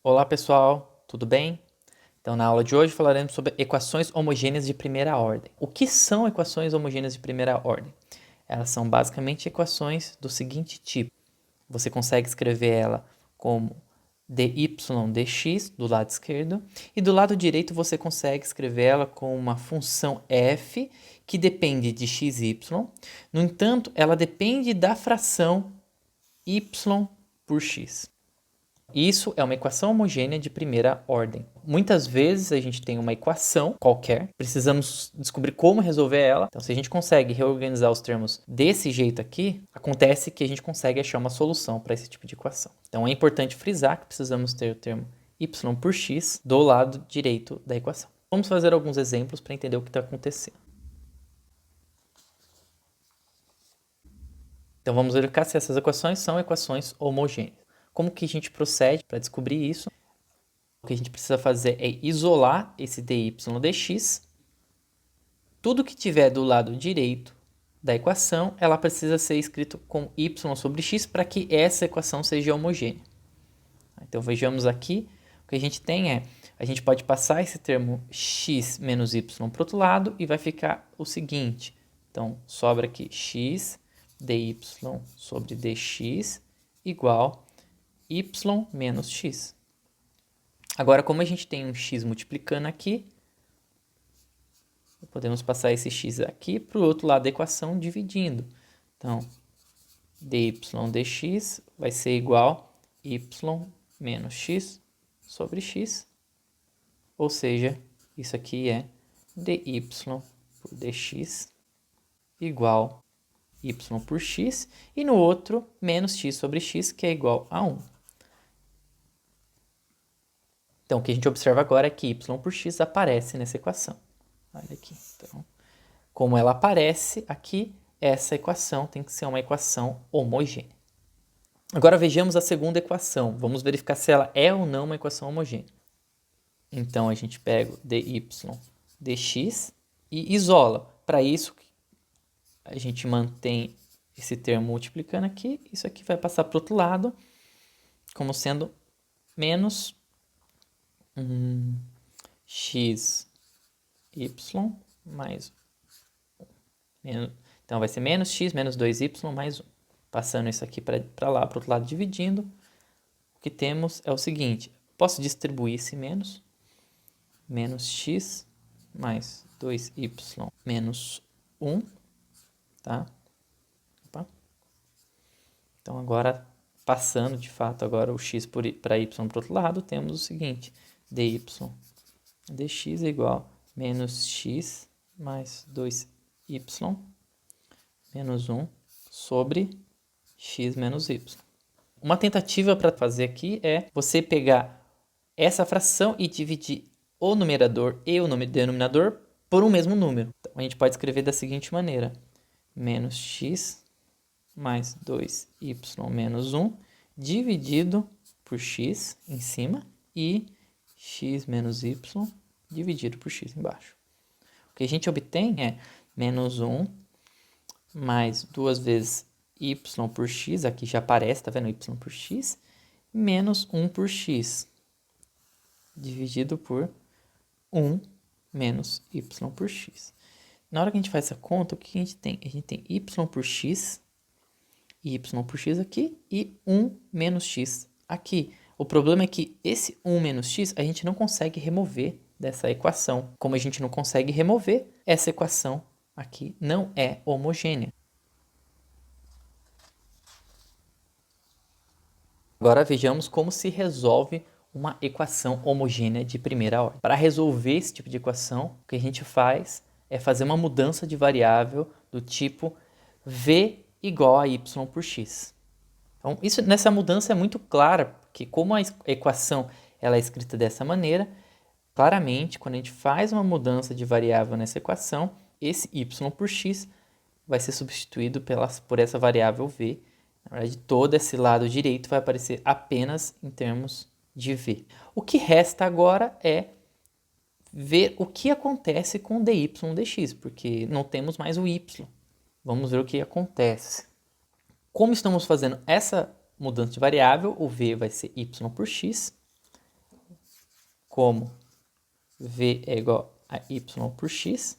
Olá pessoal, tudo bem? Então, na aula de hoje falaremos sobre equações homogêneas de primeira ordem. O que são equações homogêneas de primeira ordem? Elas são basicamente equações do seguinte tipo. Você consegue escrever ela como dy dx do lado esquerdo e do lado direito você consegue escrever ela com uma função f que depende de x e y. No entanto, ela depende da fração y por x. Isso é uma equação homogênea de primeira ordem. Muitas vezes a gente tem uma equação qualquer, precisamos descobrir como resolver ela. Então, se a gente consegue reorganizar os termos desse jeito aqui, acontece que a gente consegue achar uma solução para esse tipo de equação. Então, é importante frisar que precisamos ter o termo y por x do lado direito da equação. Vamos fazer alguns exemplos para entender o que está acontecendo. Então, vamos verificar se essas equações são equações homogêneas. Como que a gente procede para descobrir isso? O que a gente precisa fazer é isolar esse dy dx. Tudo que tiver do lado direito da equação, ela precisa ser escrito com y sobre x para que essa equação seja homogênea. Então vejamos aqui, o que a gente tem é, a gente pode passar esse termo x menos y para o outro lado e vai ficar o seguinte. Então sobra aqui x dy sobre dx igual y menos x. Agora, como a gente tem um x multiplicando aqui, podemos passar esse x aqui para o outro lado da equação dividindo. Então, dy dx vai ser igual a y menos x sobre x. Ou seja, isso aqui é dy por dx igual a y por x. E no outro, menos x sobre x, que é igual a 1. Então, o que a gente observa agora é que y por x aparece nessa equação. Olha aqui. Então, como ela aparece aqui, essa equação tem que ser uma equação homogênea. Agora vejamos a segunda equação. Vamos verificar se ela é ou não uma equação homogênea. Então, a gente pega o dy dx e isola. Para isso, a gente mantém esse termo multiplicando aqui. Isso aqui vai passar para o outro lado, como sendo menos x y mais 1. Então, vai ser menos x menos 2y mais 1. Passando isso aqui para lá, para o outro lado, dividindo. O que temos é o seguinte. Posso distribuir esse menos. Menos x mais 2y menos 1. Tá? Opa. Então, agora, passando, de fato, agora o x para y para o outro lado, temos o seguinte. dy dx é igual a menos x mais 2y menos 1 sobre x menos y. Uma tentativa para fazer aqui é você pegar essa fração e dividir o numerador e o denominador por um mesmo número. Então, a gente pode escrever da seguinte maneira. Menos x mais 2y menos 1 dividido por x em cima e x menos y dividido por x embaixo. O que a gente obtém é menos 1 mais 2 vezes y por x, aqui já aparece, tá vendo? Y por x, menos 1 por x, dividido por 1 menos y por x. Na hora que a gente faz essa conta, o que a gente tem? A gente tem y por x, y por x aqui e 1 menos x aqui. O problema é que esse 1 menos x a gente não consegue remover dessa equação. Como a gente não consegue remover, essa equação aqui não é homogênea. Agora vejamos como se resolve uma equação homogênea de primeira ordem. Para resolver esse tipo de equação, o que a gente faz é fazer uma mudança de variável do tipo v igual a y por x. Então, nessa mudança é muito clara, porque como a equação ela é escrita dessa maneira, claramente, quando a gente faz uma mudança de variável nessa equação, esse y por x vai ser substituído por essa variável v. Na verdade, todo esse lado direito vai aparecer apenas em termos de v. O que resta agora é ver o que acontece com o dy dx, porque não temos mais o y. Vamos ver o que acontece. Como estamos fazendo essa mudança de variável, o v vai ser y por x. como v é igual a y por x,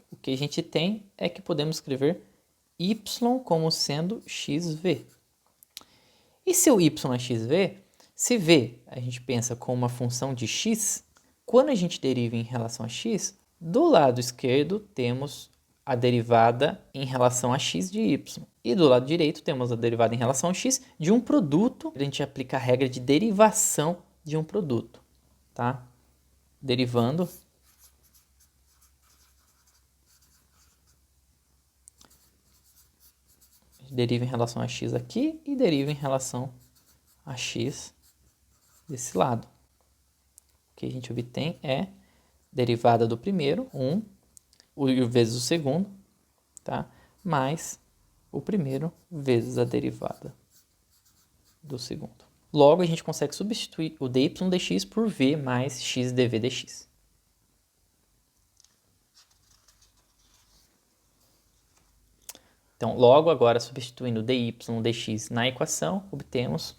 o que a gente tem é que podemos escrever y como sendo xv. E se o y é xv, se v a gente pensa como uma função de x, quando a gente deriva em relação a x, do lado esquerdo temos a derivada em relação a x de y. E do lado direito temos a derivada em relação a x de um produto. A gente aplica a regra de derivação de um produto, tá? Derivando deriva em relação a x aqui e deriva em relação a x desse lado. O que a gente obtém é derivada do primeiro, 1, vezes o segundo, tá? Mais o primeiro vezes a derivada do segundo. Logo, a gente consegue substituir o dy dx por v mais x dv dx. Então, logo agora, substituindo dy dx na equação, obtemos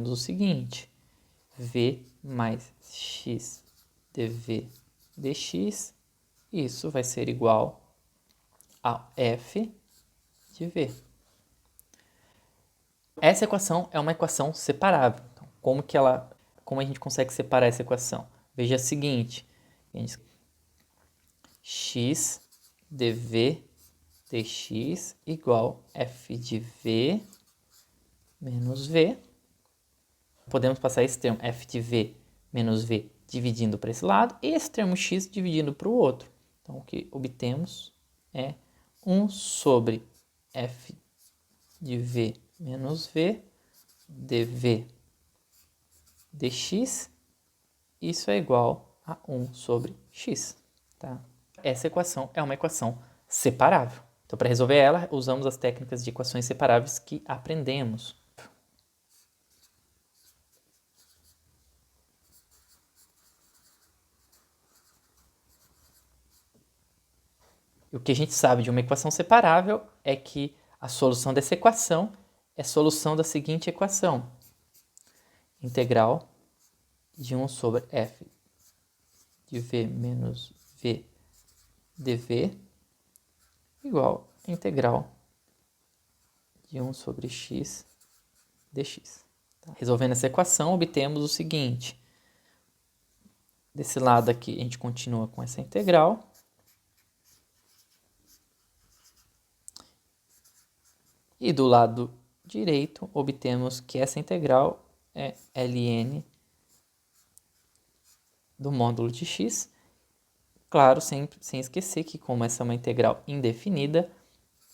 o seguinte: v mais x dv dx, isso vai ser igual a f de v. Essa equação é uma equação separável. Então, como a gente consegue separar essa equação? Veja o seguinte: x dv dx igual f de v menos v. Podemos passar esse termo f de v menos v dividindo para esse lado e esse termo x dividindo para o outro. Então, o que obtemos é 1 sobre f de v menos v dv dx. Isso é igual a 1 sobre x. Tá? Essa equação é uma equação separável. Então, para resolver ela, usamos as técnicas de equações separáveis que aprendemos. E o que a gente sabe de uma equação separável é que a solução dessa equação é a solução da seguinte equação: integral de 1 sobre f de v menos v dv igual a integral de 1 sobre x dx. Tá? Resolvendo essa equação, obtemos o seguinte: desse lado aqui a gente continua com essa integral. E do lado direito, obtemos que essa integral é ln do módulo de x. Claro, sem esquecer que, como essa é uma integral indefinida,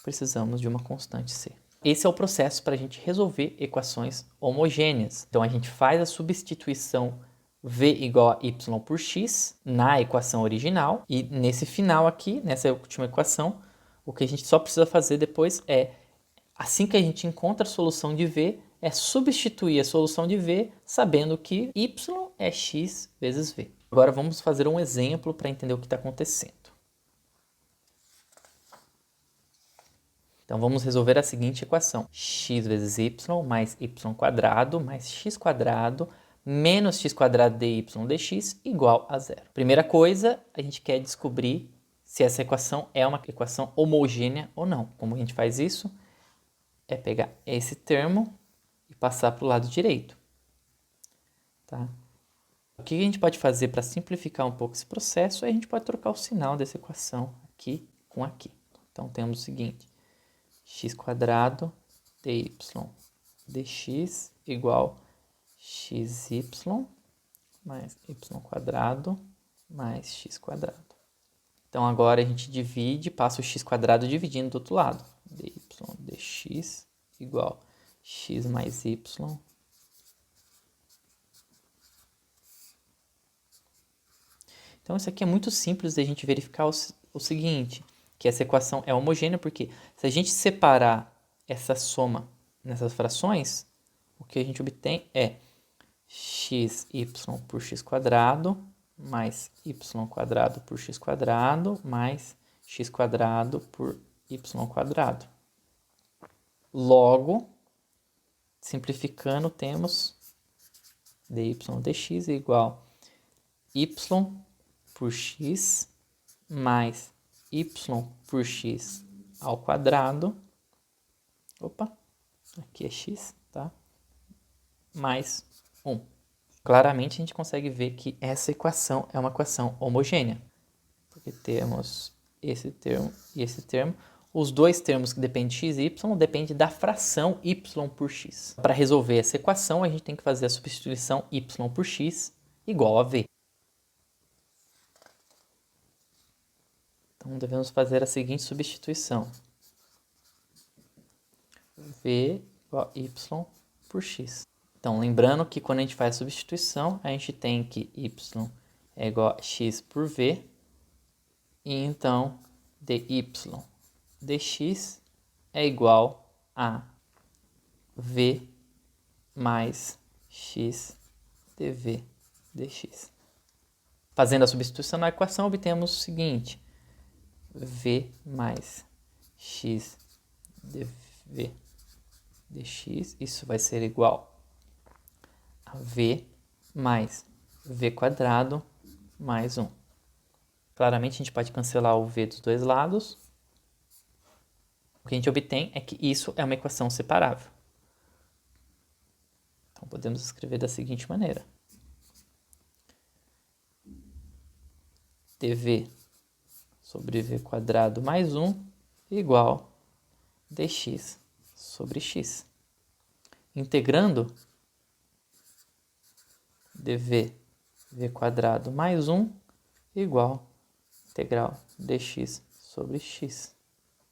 precisamos de uma constante c. Esse é o processo para a gente resolver equações homogêneas. Então, a gente faz a substituição v igual a y por x na equação original. E nesse final aqui, nessa última equação, o que a gente só precisa fazer depois é, assim que a gente encontra a solução de v, é substituir a solução de v sabendo que y é x vezes v. Agora vamos fazer um exemplo para entender o que está acontecendo. Então vamos resolver a seguinte equação: x vezes y mais y quadrado mais x quadrado menos x quadrado dy dx igual a zero. Primeira coisa, a gente quer descobrir se essa equação é uma equação homogênea ou não. Como a gente faz isso? É pegar esse termo e passar para o lado direito. Tá? O que a gente pode fazer para simplificar um pouco esse processo é a gente pode trocar o sinal dessa equação aqui com aqui. Então temos o seguinte: x quadrado dy dx igual xy mais y quadrado mais x quadrado. Então agora a gente divide, passa o x quadrado dividindo do outro lado. Dy dx igual x mais y Então, isso aqui é muito simples de a gente verificar o seguinte, que essa equação é homogênea, porque se a gente separar essa soma nessas frações, o que a gente obtém é xy por x quadrado mais y quadrado por x quadrado mais x quadrado por y quadrado. Logo, simplificando, temos dy dx é igual y por x mais y por x ao quadrado. Opa, aqui é x, tá? Mais 1. Claramente a gente consegue ver que essa equação é uma equação homogênea. Porque temos esse termo e esse termo. Os dois termos que dependem de x e y dependem da fração y por x. Para resolver essa equação, a gente tem que fazer a substituição y por x igual a v. Então, devemos fazer a seguinte substituição. V igual a y por x. Então, lembrando que quando a gente faz a substituição, a gente tem que y é igual a x por v. E então, dy dx é igual a v mais x dv dx. Fazendo a substituição na equação, obtemos o seguinte. V mais x dv dx, isso vai ser igual a v mais v quadrado mais 1. Claramente a gente pode cancelar o v dos dois lados. O que a gente obtém é que isso é uma equação separável. Então podemos escrever da seguinte maneira. dv sobre v quadrado mais 1 igual dx sobre x. Integrando, dv v quadrado mais 1 igual integral dx sobre x.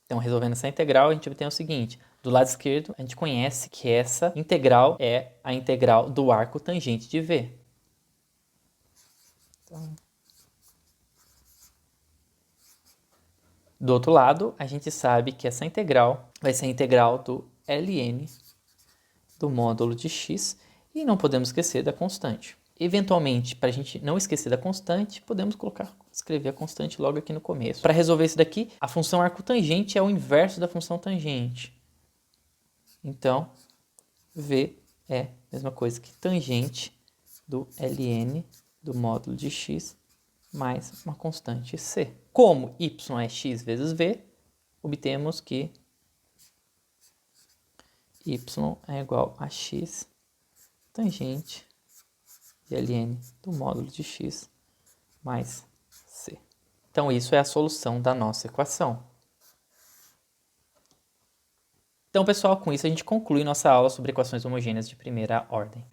Então, resolvendo essa integral, a gente obtém o seguinte. Do lado esquerdo, a gente conhece que essa integral é a integral do arco tangente de v. Então, do outro lado, a gente sabe que essa integral vai ser a integral do ln do módulo de x e não podemos esquecer da constante. Eventualmente, para a gente não esquecer da constante, podemos escrever a constante logo aqui no começo. Para resolver isso daqui, a função arco tangente é o inverso da função tangente. Então, v é a mesma coisa que tangente do ln do módulo de x mais uma constante c. Como y é x vezes v, obtemos que y é igual a x tangente de ln do módulo de x mais c. Então, isso é a solução da nossa equação. Então, pessoal, com isso a gente conclui nossa aula sobre equações homogêneas de primeira ordem.